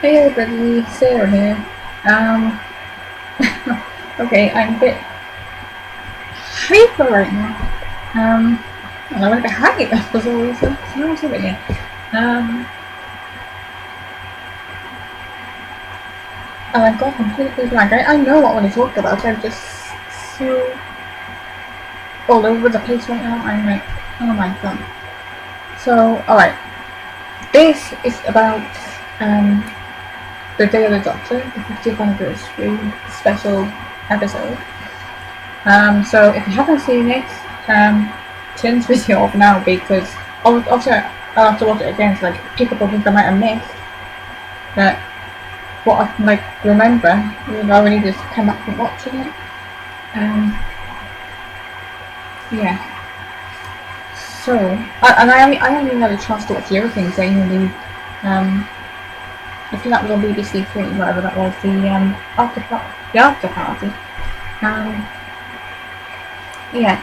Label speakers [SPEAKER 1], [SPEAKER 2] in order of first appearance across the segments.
[SPEAKER 1] Hey everybody, Sarah here. Um, okay, I'm a bit hyper right now. And I went to hide it for some reason. So now I'm doing it. Um, and I've got completely blank. I know what I want to talk about. I'm just so all over the place right now. I'm like, oh my god. So, alright. This is about the Day of the Doctor, the 50th anniversary special episode. So if you haven't seen it, turn this video off now because obviously I'll have to watch it again to like pick up on things I might have missed. But what I can like remember, I really just come back and watch it. Yeah. So and I haven't even had a chance to watch the other things. I think that was on BBC Three, whatever that was, the after party. Yeah.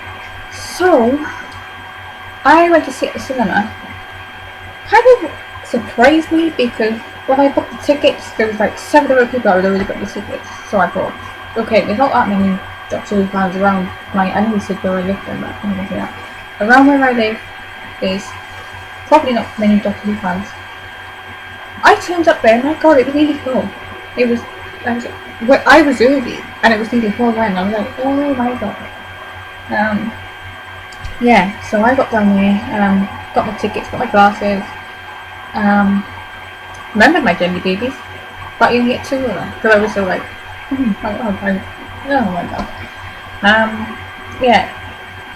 [SPEAKER 1] So I went to see it at the cinema. Kind of surprised me because when I booked the tickets, there was like 7 other people that had already booked the tickets. So I thought, okay, there's not that many Doctor Who fans around. I knew said where I lived, and that I'm gonna say that. Around where I live, there's probably not many Doctor Who fans. I turned up there, and my god, it was nearly full. I was early, and it was nearly full then. I was like, oh my god. Yeah, so I got down there, got my tickets, got my glasses, remembered my jelly babies, but you only get 2 of them, because I was so like, oh my god. Yeah,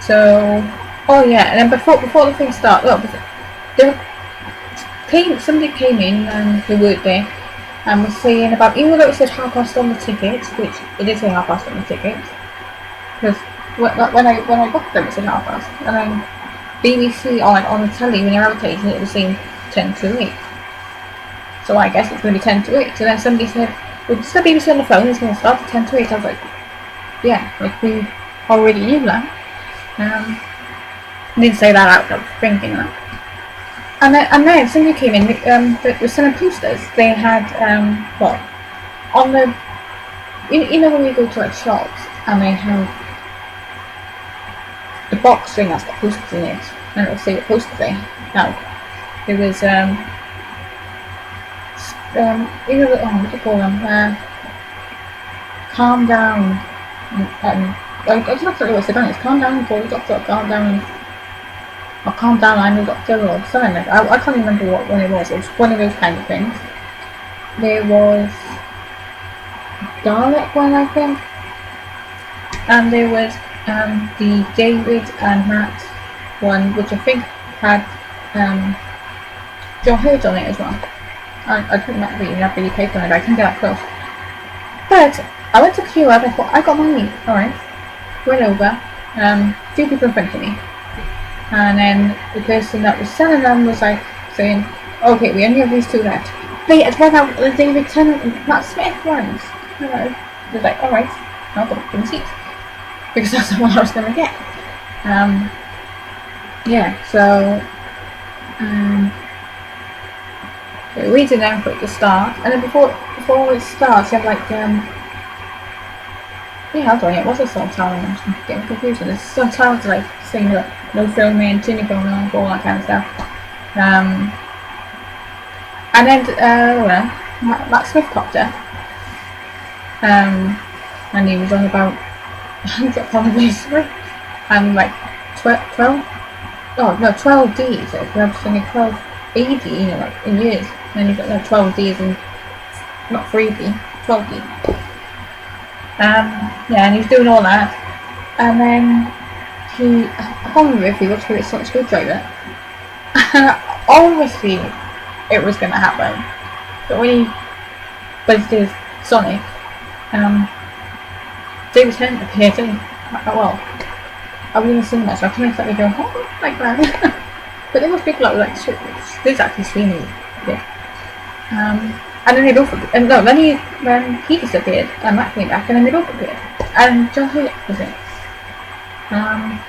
[SPEAKER 1] so, oh yeah, and then before the thing started, somebody came in, who worked there, and was saying about, even though it said 1:30 on the tickets, which it did say 1:30 on the tickets, because when I booked them, it said 1:30, and then BBC on the telly when they're advertising it was saying 10 to 8. So I guess it's going to be 10 to 8. So then somebody said, well, just the BBC on the phone is going to start at 10 to 8. I was like, yeah, like we already knew that. I didn't say that out, I was thinking that. And then somebody came in, that was selling posters. They had, on the, you know when you go to like shops and they have the box thing that's got posters in it, and it'll say the poster thing. Now, there was, what do you call them? Calm down. I just looked at what it's done. It's calm down, call the doctor, calm down, or calm down, I'm the doctor, or something like that. I can't remember what one it was. It was one of those kind of things. There was Dalek one, I think, and there was the David and Matt one, which I think had John Hurt on it as well. I couldn't read enough really paper on it, I couldn't get that close. But I went to queue up, I thought, I got my meat, alright. Went over, few people in front of me. And then the person that was selling them was like saying, okay, we only have these 2 left. They had run out the David Tennant and Matt Smith ones. I was like, alright, I'll go back to the seats. Because that's the one I was going to get. Yeah, so we're waiting down for it to start, and then before it starts, you have like yeah, hold on, it was a song challenge. I'm getting confused. There's some challenge like saying like no filming, tinny filming, all that kind of stuff. And then Matt Smith popped up, and he was on about anniversary and like 12 Ds. Like we're singing 12 AD, you know, like in years. And then you've got like 12 Ds and not 3D, 12 D. Yeah, and he's doing all that, and then I can't remember if he was for his Sonic Screwdriver. Obviously, it was going to happen, but when he buzzed his Sonic, David Tennant appeared in. Well, I was in the cinema, so I couldn't exactly go, oh, like that. But there was people that were like, shit, this is actually streaming. Yeah. And then they both appeared. Then he disappeared, and Matt came back, and then they both appeared. And John Hurt was in. Yeah,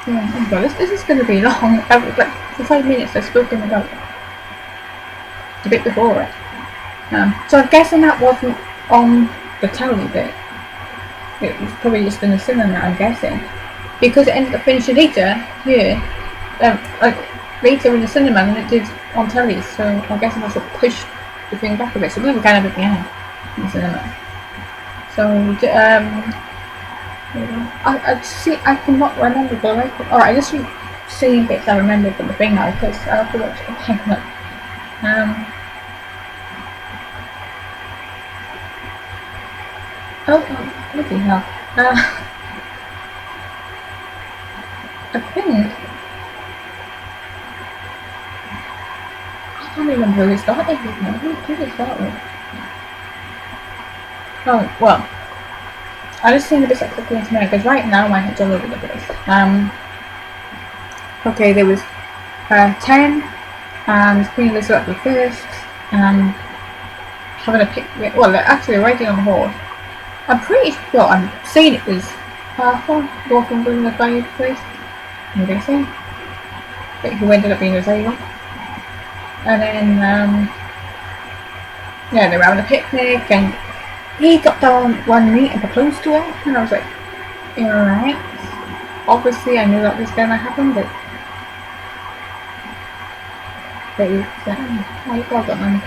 [SPEAKER 1] oh my god, this is going to be long. Like, for 5 minutes I've spoken about the bit before it. So I'm guessing that wasn't on the telly bit. It was probably just in the cinema, I'm guessing. Because it ended up finishing later here. Later in the cinema than it did on telly, so I'm guessing that's what pushed the thing back a bit. So we were kind of at the end in the cinema. So, I see, I cannot remember the like. Alright, I just seeing bits I remember from the thing now, because I have to watch it again. Bloody hell. I think I can't remember who it started with now. Who did it start with? Oh, well, I just seen the bits that clicked into me because right now my head's all over the place. Okay, there was 10 and Queen Elizabeth I, having a pick. Well, actually riding on the horse. I'm pretty sure I'm saying it was Arthur walking through the fireplace. I'm guessing. But who ended up being a sailor. And then, yeah, they were having a picnic and he got down on one knee and proposed to her. And I was like, alright. Obviously, I knew that was going to happen, but oh, well done.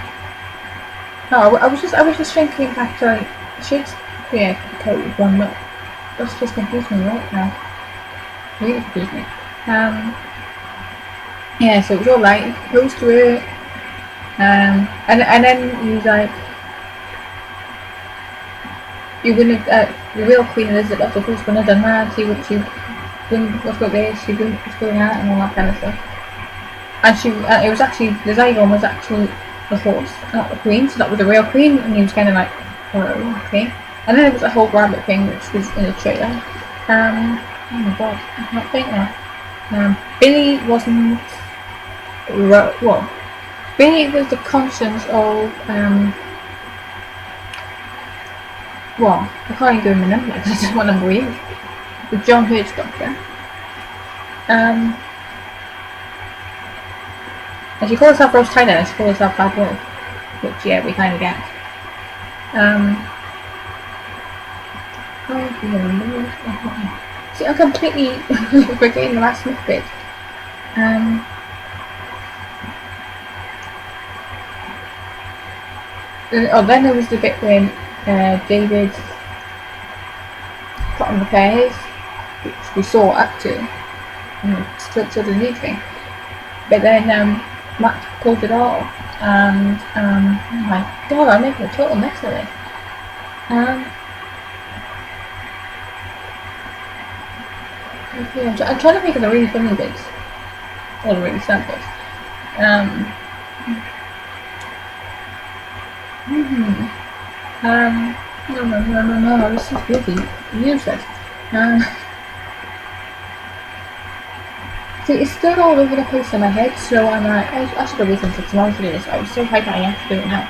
[SPEAKER 1] No, I was just thinking back to Shakespeare code one look. That's just confused me right now. Really confused me. Yeah, so it was all right. Close to it. And then he was like, you wouldn't have, the real Queen Elizabeth of course wouldn't have done that. She wouldn't what's got this, she wouldn't what's going out and all that kind of stuff. And she, it was actually, the Zygon was actually the horse, not the Queen, so that was the real Queen, and he was kind of like, oh, okay. And then there was a whole rabbit thing which was in the trailer. Oh my god, I can't think now. Billy wasn't, well, Billy was the conscience of, well, I can't even remember because I don't want to breathe. The John Hurt Doctor. And she calls herself Rose Tyler and she calls herself Bad Wolf. Which, yeah, we kind of get. See, I'm completely forgetting the last bit. Oh, then there was the bit when David put on the pairs, which we saw up to, to the new thing. But then Matt pulled it off, and oh my god, I'm making a total mess of it. Okay, I'm trying to think of the really funny bits, or the really sad bits. No, this is really useless. See, it's still all over the place in my head, so I'm like, I should have waited until tomorrow to do this. I was so hyped that I have to do it now.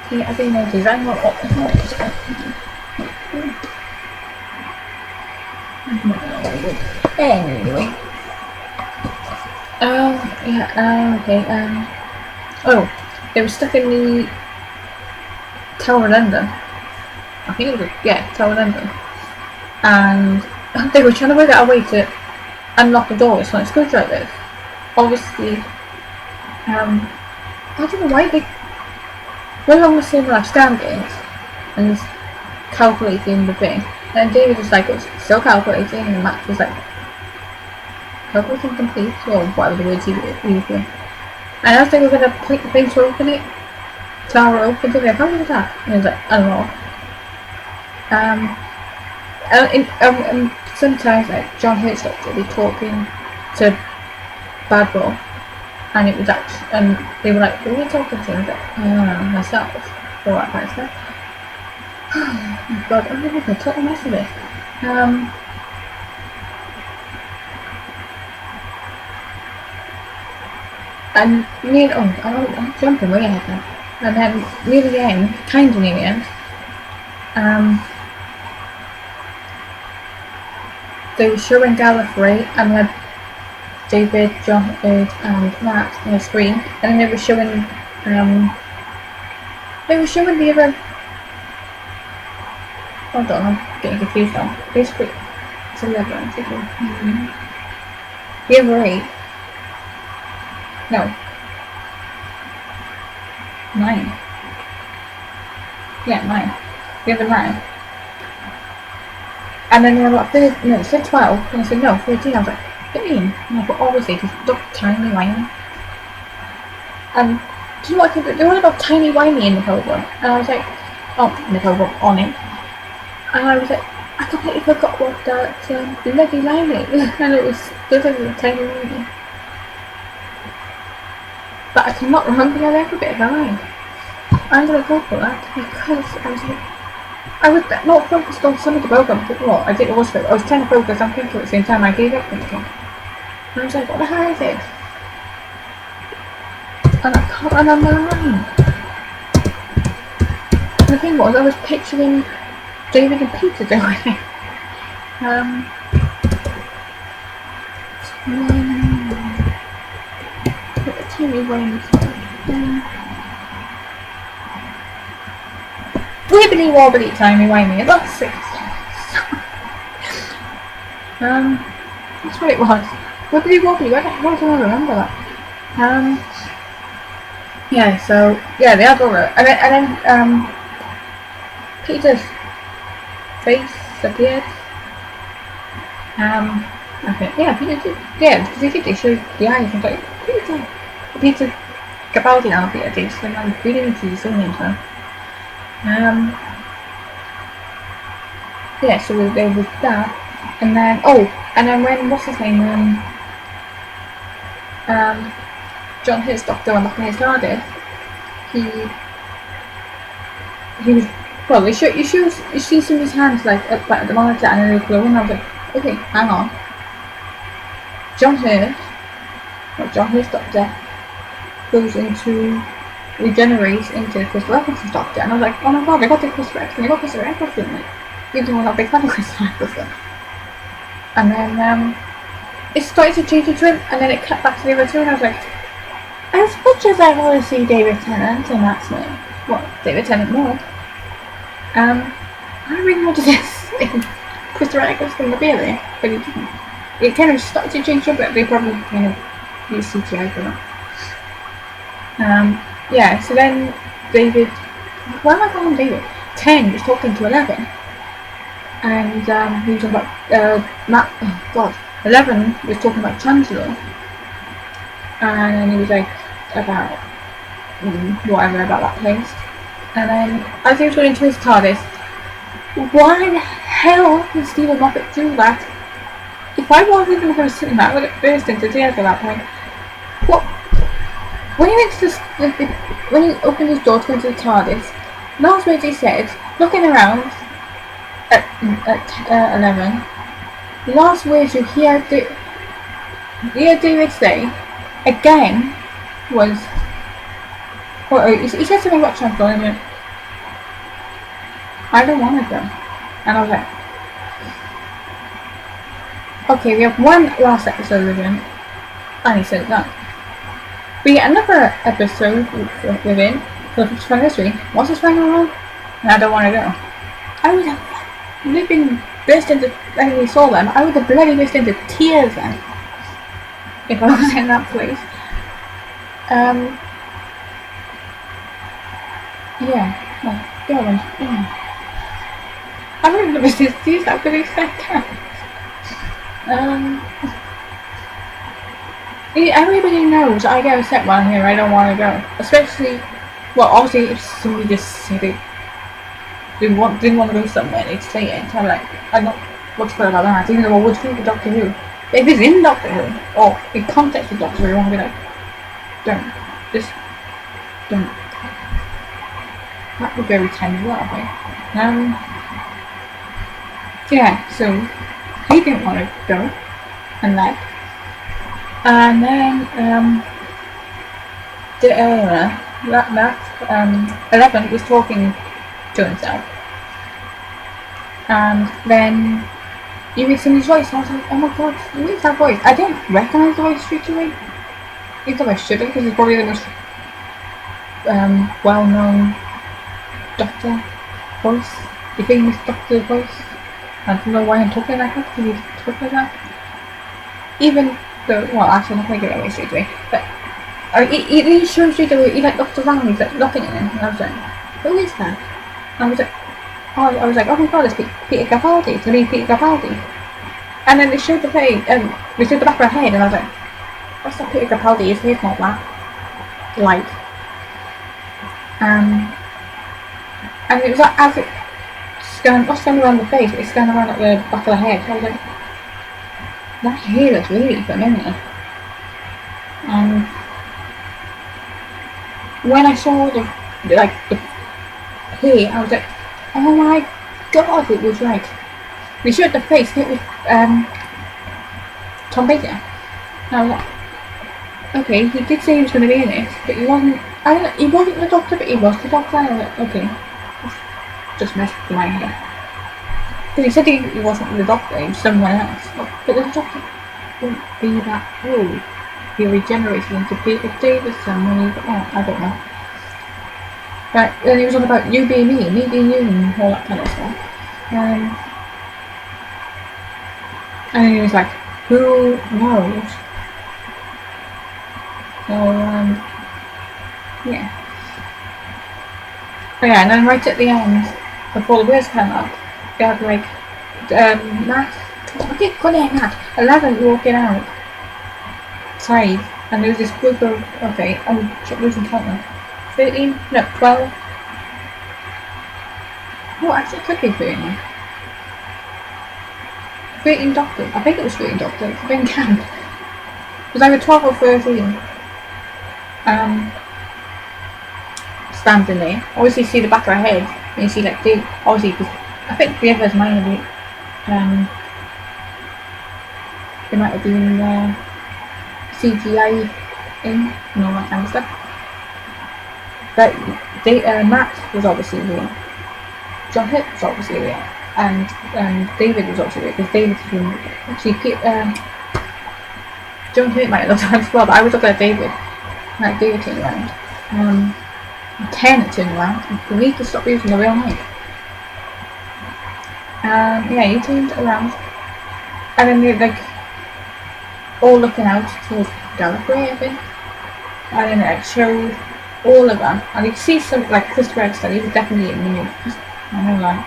[SPEAKER 1] Yeah, I think no design what anyway. Yeah, okay, oh, they were stuck in the Tower of London. I think it was, yeah, Tower of London. And they were trying to work out a way to unlock the doors when it's good like this. Obviously, I don't know why they went along the same standings and just calculating the thing. And David was like, it's still calculating, and Matt was like, calculating complete, or whatever the words he used. And as they were going to point the thing to open it, Tara opened it, how was that? And he was like, I don't know. And sometimes, like, John Hurt Doctor would be talking to Bad Wolf, and it was actually, and they were like, who are you talking to? And I was like, myself, all that kind of stuff. Oh my god, I'm making a total mess of it. And I'm jumping way ahead now. And then near the end, kind of near the end, they were showing Gallifrey and had David, John, Ed, and Matt on the screen, and then they were showing the other. Hold on, I'm getting confused now. Basically, it's 11. The other 8. No. 9. Yeah, 9. The other 9. And then they were like, no, it said 12. And I said, no, 13. I was like, 13. And I thought, obviously, because Dr. Tiny Whiny. And do you know what I think? They were about Tiny Whiny in the program. And I was like, oh, in the program, on it. And I was like, I completely forgot what that bloody line is. And it was literally Tiny Whiny. But I cannot remember the every bit of the line. I'm going to go for that because I was not focused on some of the programs. Well, I did also. I was trying to focus on thinking at the same time. I gave up thinking. And I was like, what the hell is it? And I can't remember the line. And the thing was, I was picturing David and Peter doing it. Timmy Wayne. Wibbly wobbly timey wimey. That's it. That's what it was. Wibbly wobbly. Where the hell do I remember that? Yeah. So yeah, the other and then Peter's face appeared. Okay. Yeah, Peter did. Yeah, because he did. They showed the eyes and like Peter Capaldi now appeared. They just like really need to see him. So. Yeah, so there was that, and then when what's his name? John Hurt's doctor went back in his TARDIS. He was you see some of his hands like up at the monitor and then they were glowing. I was like, okay, hang on. John Hurt's doctor goes into. Regenerates into Chris Eccleston's doctor, and I was like, oh my god, I got the Chris Eccleston, I got Chris Eccleston, like, even though I'm not a big fan of Chris Eccleston. And then, it started to change into him, and then it cut back to the other two, and I was like, as much as I want to see David Tennant in that name, well, David Tennant more, I really wanted this in Christopher Eccleston to be there, but he didn't. It kind of started to change a bit, they probably kind of used CGI for that. Yeah, so then David, why am I calling David? 10 was talking to 11. And he was talking about, 11 was talking about Chancellor. And he was like, about, whatever about that place. And then, as he was going into his TARDIS, why the hell did Stephen Moffat do that? If I wasn't even going to sit in that, I would have burst into tears at that point. What? When he went to when he opened his door to go into the TARDIS, last words he said, looking around at 11, the last words you hear David say again was, he said something about Chancellor and he went, I don't want to go. And I was like, okay, we have one last episode with him, and he said that. We get another episode within, so if it's from this week, what's his final one? And I don't want to go. I would have living burst into, when we saw them, I would have bloody burst into tears then. If I was in that place. Yeah. Go on. I don't know if this is that good effect. Everybody knows I get upset when I'm here, I don't want to go. Especially, well, obviously if somebody just said it, didn't want to go somewhere, they'd say it. So I'm like, I'm not, what's good about that? Even though I would think of Doctor Who. If it's in Doctor Who, or in context of Doctor Who, I'm going to be like, don't. Just, don't. That would be very tender, I think. Yeah, so, he didn't want to go, and left. And then, 11 was talking to himself. And then you hear somebody's voice, and I was like, oh my god, who is that voice? I didn't recognise the voice straight away. Even though I should have, because it's probably the most well-known doctor voice, the famous doctor voice. I don't know why I'm talking like that, because he's talking like that. Even though, well, actually, I'm not going to give it away straight away, but he showed straight away, he like looked around, he's like looking at him, and I was like, who is that? And I was like, oh my god, it's Peter Capaldi, it's going to be Peter Capaldi. And then they showed the face, they showed the back of her head, and I was like, that's not Peter Capaldi, his hair's not that light. And it was like, as it not scanned around the face, but it scanned around at the back of the head. So I was like, that hair looks really familiar. And when I saw the hair, I was like, oh my god, it was right. They showed the face, it was Tom Baker. And I was like, okay, he did say he was going to be in it, but he wasn't. I don't know, he wasn't the doctor, but he was the doctor. I was like, okay, just messed with my head. Because he said he wasn't the doctor, he was someone else. But the doctor wouldn't be that old. He regenerated into Peter Davison when he, I don't know. Right, then he was on about you being me being you, and all that kind of stuff. And then he was like, who knows? So, yeah. Oh yeah, and then right at the end, before the words came up, they had like, Matt, I keep calling him Matt, 11 walking out. Side, and there was this group of, okay, I'm losing count now. 13? No, 12. Oh, actually it could be 13. 13 doctors, I think it was 13 doctors, I didn't count. It was either 12 or 13. Standing there. Obviously you see the back of her head, and you see like the, obviously, because I think the others might have been, they might have been CGI in, and all that kind of stuff. But they, Matt was obviously real. John Hurt was obviously real. And David was obviously real, because David was real. Actually, John Hurt might have looked around as well, but I was looking at David. Like David turned around. Ken turned around. We need to stop using the real name. Yeah, he turned around. And then they're like all looking out towards Gallifrey, I think. And then it showed all of them. And you can see some, like Christopher Eccleston, he was definitely in the news. I know that.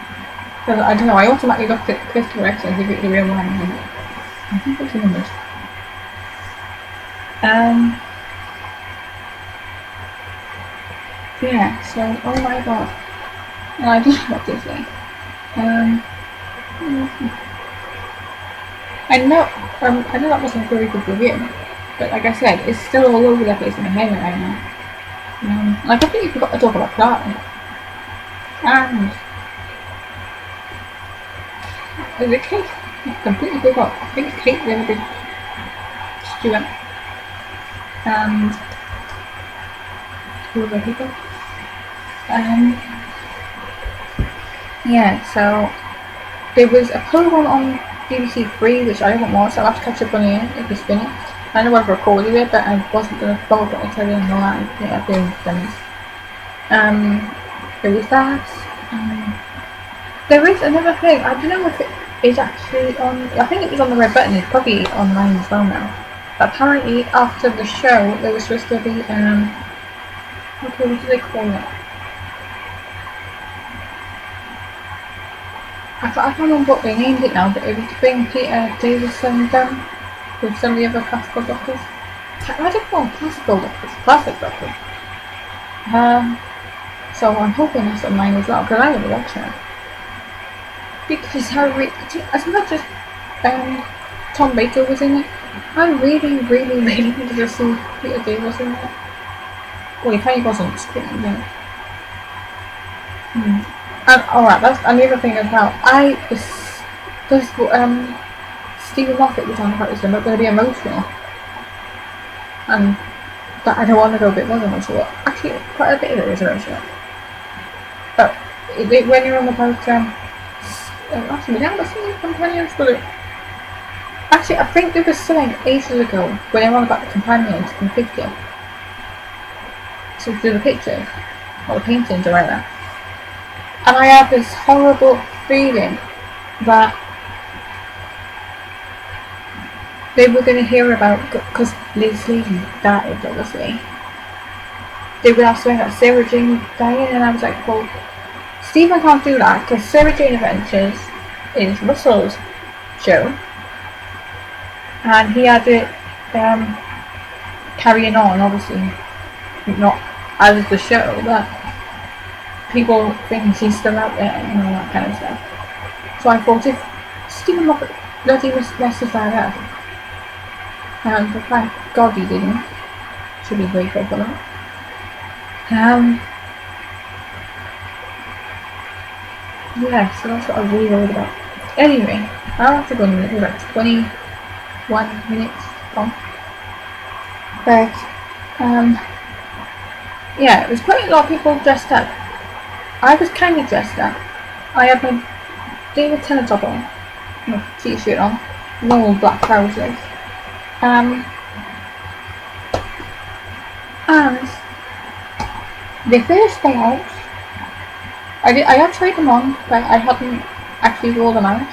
[SPEAKER 1] Because I don't know, I automatically looked at Christopher Eccleston as if it was the real one. And I think it's in this. Yeah, so, oh my god. I don't know what to say. I know that wasn't a very good review, but like I said, it's still all over the place in my head right now. I completely forgot to talk about Clark. And is it Kate? I completely forgot. I think it's Kate, the other big Stuart. And who other people? Yeah, so there was a program on BBC Three which I haven't watched, so I'll have to catch up on it if it's finished. I know I've recorded it, but I wasn't going to bother to tell you in the line. Yeah, I've been finished. There was that. There is another thing, I don't know if it is actually on, I think it was on the Red Button, it's probably online as well now. But apparently after the show there was supposed to be, okay, what do they call it? I can't remember what they named it now, but it was the thing Peter Davison done with some of the other classical doctors. I don't call them classical doctors, classic doctors. So I'm hoping that's online as well, because I want to watch it. Because as much as Tom Baker was in it, I really wanted to see Peter Davison in it. Well, he kind of wasn't screaming, yeah. And alright, that's another thing as well. Stephen Moffat was on about this, I'm not going to be emotional. And but I don't want to go a bit more emotional. Actually, quite a bit of it is emotional. But when you're on about actually, we haven't got some companions, but Actually, I think there was something ages ago when everyone got the companions in the picture. So do the pictures, or the paintings or whatever. And I had this horrible feeling that they were going to hear about, because Liz Lee died, obviously. They would have something like Sarah Jane dying, and I was like, well, Stephen can't do that, because Sarah Jane Adventures is Russell's show. And he had it carrying on, obviously, not as the show, but people think she's still out there and all that kind of stuff. So I thought if Stephen Moffat bloody messes that up, but thank God he didn't. Should be grateful for that. Yeah, so that's what I was really worried about. Anyway, I'll have to go in a minute, we're like 21 minutes long. But, yeah, it was quite a lot of people dressed up. I was kind of dressed up. I had my David Tennant top on, my t-shirt on, normal black trousers. And the first day out, I had tried them on, but I hadn't actually rolled them out.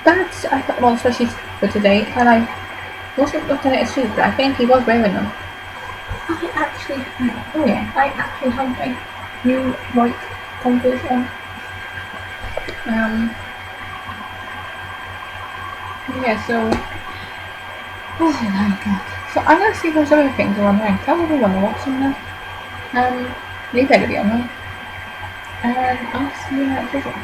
[SPEAKER 1] But I thought, well, especially for today, and I wasn't looking at his suit, but I think he was wearing them. I actually have my new white Converse on. Yeah, so, oh my god. So I'm gonna see if there's other things are online. Probably want to watch them now. They better be online. And I'll see you next video.